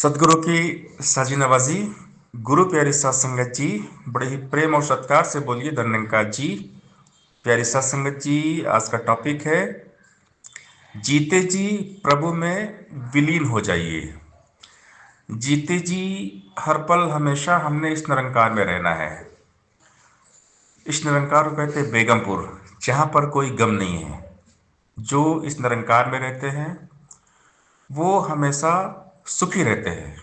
सदगुरु की साजी नवाजी। गुरु प्यारी सात संगत जी, बड़े ही प्रेम और सत्कार से बोलिए धन्यंकार जी। प्यारी सात संगत जी, आज का टॉपिक है जीते जी प्रभु में विलीन हो जाइए। जीते जी हर पल हमेशा हमने इस निरंकार में रहना है। इस निरंकार को कहते हैं बेगमपुर, जहां पर कोई गम नहीं है। जो इस निरंकार में रहते हैं वो हमेशा सुखी रहते हैं।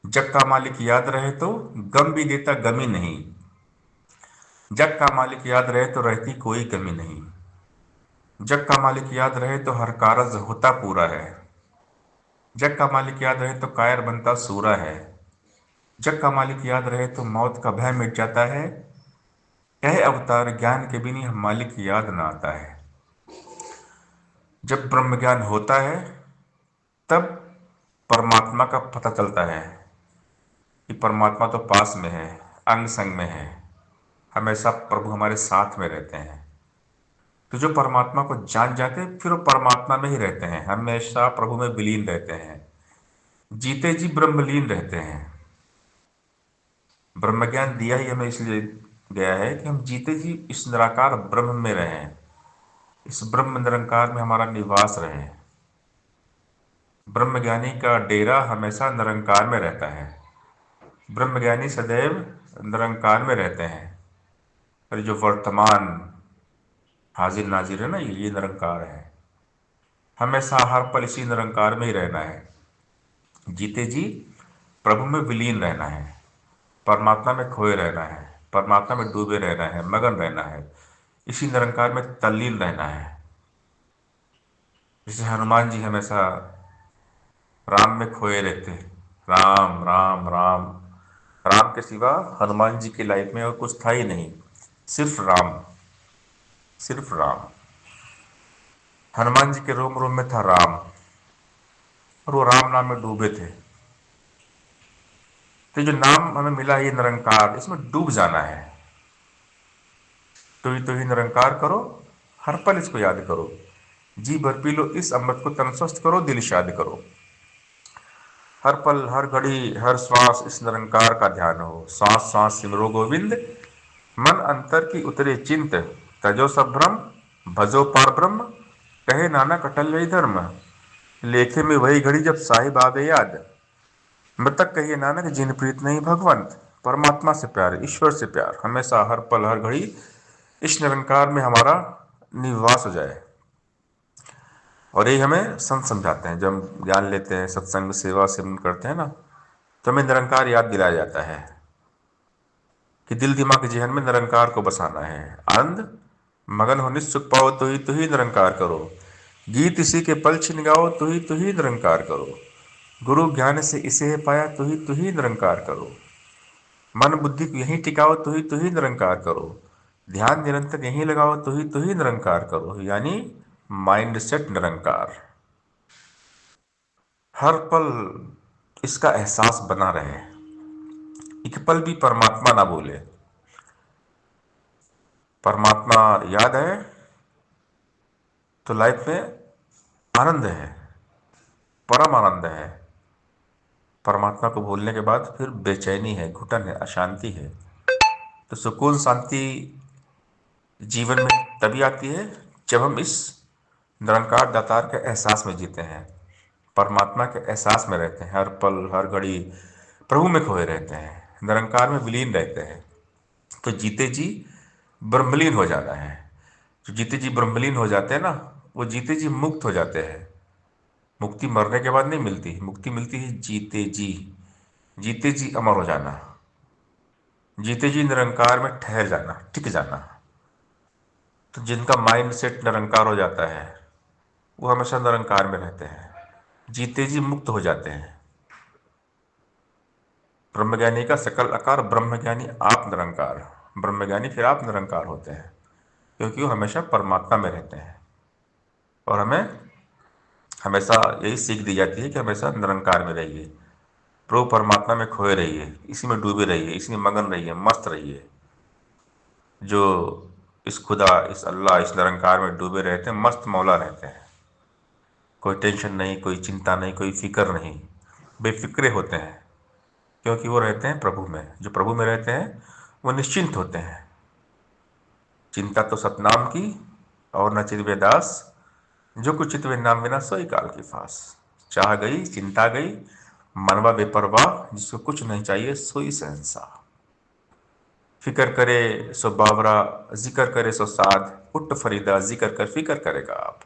जग का मालिक याद रहे तो गम भी देता गमी नहीं। जग का मालिक याद रहे तो रहती कोई कमी नहीं। जग का मालिक याद रहे तो हर कारज होता पूरा है। जग का मालिक याद रहे तो कायर बनता सूरा है। जग का मालिक याद रहे तो मौत का भय मिट जाता है। कहे अवतार ज्ञान के बिना हम मालिक याद ना आता है। जब ब्रह्म ज्ञान होता है तब परमात्मा का पता चलता है कि परमात्मा तो पास में है, अंग संग में है। हमेशा प्रभु हमारे साथ में रहते हैं। तो जो परमात्मा को जान जाते हैं फिर वो परमात्मा में ही रहते हैं, हमेशा प्रभु में विलीन रहते हैं। जीते जी ब्रह्मलीन रहते हैं। ब्रह्म ज्ञान दिया ही हमें इसलिए गया है कि हम जीते जी इस निराकार ब्रह्म में रहें, इस ब्रह्म निरंकार में हमारा निवास रहे। ब्रह्मज्ञानी का डेरा हमेशा निरंकार में रहता है। ब्रह्मज्ञानी सदैव निरंकार में रहते हैं। और जो वर्तमान हाजिर नाजिर है ना, ये निरंकार है। हमेशा हर पल इसी निरंकार में ही रहना है। जीते जी प्रभु में विलीन रहना है, परमात्मा में खोए रहना है, परमात्मा में डूबे रहना है, मगन रहना है, इसी निरंकार में तल्लीन रहना है। जैसे हनुमान जी हमेशा राम में खोए रहते हैं। राम राम राम, राम के सिवा हनुमान जी की लाइफ में और कुछ था ही नहीं, सिर्फ राम, सिर्फ राम। हनुमान जी के रोम रोम में था राम, और वो राम नाम में डूबे थे। तो जो नाम हमें मिला ये निरंकार, इसमें डूब जाना है। तो ही निरंकार करो, हर पल इसको याद करो। जी भर पी लो इस अमृत को, तन स्वस्थ करो, दिल शाद करो। हर पल हर घड़ी हर श्वास इस निरंकार का ध्यान हो। सांस सांस सिमरो गोविंद, मन अंतर की उतरे चिंत। तजो सब भ्रम, भजो पार ब्रह्म, कहे नानक अटल यही धर्म। लेखे में वही घड़ी जब साहिब आ गए याद, मृतक कहिए नानक जिन प्रीत नहीं भगवंत। परमात्मा से प्यार, ईश्वर से प्यार, हमेशा हर पल हर घड़ी इस निरंकार में हमारा निवास हो जाए। और यही हमें संत समझाते हैं। जब हम ज्ञान लेते हैं, सत्संग सेवा सिमरन करते हैं ना, तो हमें निरंकार याद दिलाया जाता है कि दिल दिमाग जेहन में निरंकार को बसाना है। आनंद मगन हो निज सुख पाओ, तो ही निरंकार करो। गीत इसी के पल छिन गाओ, तो ही निरंकार करो। गुरु ज्ञान से इसे है पाया, तो ही निरंकार करो। मन बुद्धि को यहीं टिकाओ, तो ही निरंकार करो। ध्यान निरंतर यहीं लगाओ, तो ही निरंकार करो। यानी माइंड सेट निरंकार। हर पल इसका एहसास बना रहे, एक पल भी परमात्मा ना भूले। परमात्मा याद है तो लाइफ में आनंद है, परम आनंद है। परमात्मा को भूलने के बाद फिर बेचैनी है, घुटन है, अशांति है। तो सुकून शांति जीवन में तभी आती है जब हम इस निरंकार दातार के एहसास में जीते हैं, परमात्मा के एहसास में रहते हैं, हर पल हर घड़ी प्रभु में खोए रहते हैं, निरंकार में विलीन रहते हैं। तो जीते जी ब्रह्मलीन हो जाना है। जो जीते जी ब्रह्मलीन हो जाते हैं ना, वो जीते जी मुक्त हो जाते हैं। मुक्ति मरने के बाद नहीं मिलती, मुक्ति मिलती है जीते जी। जीते जी अमर हो जाना, जीते जी निरंकार में ठहर जाना, टिक जाना। तो जिनका माइंड सेट निरंकार हो जाता है वो हमेशा निरंकार में रहते हैं, जीते जी मुक्त हो जाते हैं। ब्रह्मज्ञानी का सकल आकार, ब्रह्मज्ञानी आप निरंकार। ब्रह्मज्ञानी फिर आप निरंकार होते हैं, क्योंकि वो हमेशा परमात्मा में रहते हैं। और हमें हमेशा यही सीख दी जाती है कि हमेशा निरंकार में रहिए, प्रभु परमात्मा में खोए रहिए, इसी में डूबे रहिए, इसी में मगन रहिए, मस्त रहिए। जो इस खुदा, इस अल्लाह, इस निरंकार में डूबे रहते हैं, मस्त मौला रहते हैं। कोई टेंशन नहीं, कोई चिंता नहीं, कोई फिक्र नहीं। बेफिक्रे होते हैं, क्योंकि वो रहते हैं प्रभु में। जो प्रभु में रहते हैं वो निश्चिंत होते हैं। चिंता तो सतनाम की, और न चितवे दास, जो कुछ चितवे नाम बिना सोई काल की फास। चाह गई चिंता गई, मनवा बेपरवाह, जिसको कुछ नहीं चाहिए सोई शहंशाह। फिक्र करे सो बावरा, जिक्र करे सो साध, उठ फरीदा जिक्र कर फिक्र करेगा आप।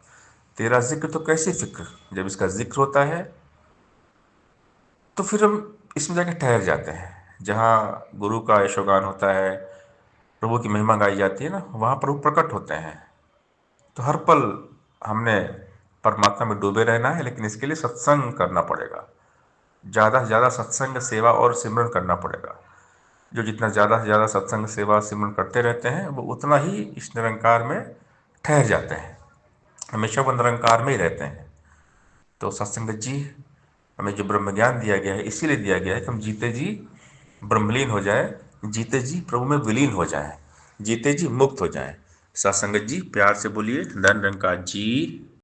तेरा जिक्र तो कैसी फिक्र, जब इसका जिक्र होता है तो फिर हम इसमें जाके ठहर जाते हैं। जहाँ गुरु का यशोगान होता है, प्रभु की महिमा गाई जाती है ना, वहाँ प्रभु प्रकट होते हैं। तो हर पल हमने परमात्मा में डूबे रहना है, लेकिन इसके लिए सत्संग करना पड़ेगा। ज़्यादा से ज़्यादा सत्संग, सेवा और सिमरन करना पड़ेगा। जो जितना ज़्यादा से ज़्यादा सत्संग, सेवा, सिमरन करते रहते हैं, वो उतना ही इस निरंकार में ठहर जाते हैं, हमेशा वो निरंकार में ही रहते हैं। तो सत्संग जी, हमें जो ब्रह्म ज्ञान दिया गया है इसीलिए दिया गया है कि हम जीते जी ब्रह्मलीन हो जाए, जीते जी प्रभु में विलीन हो जाए, जीते जी मुक्त हो जाए। सत्संग जी प्यार से बोलिए धन निरंकार जी।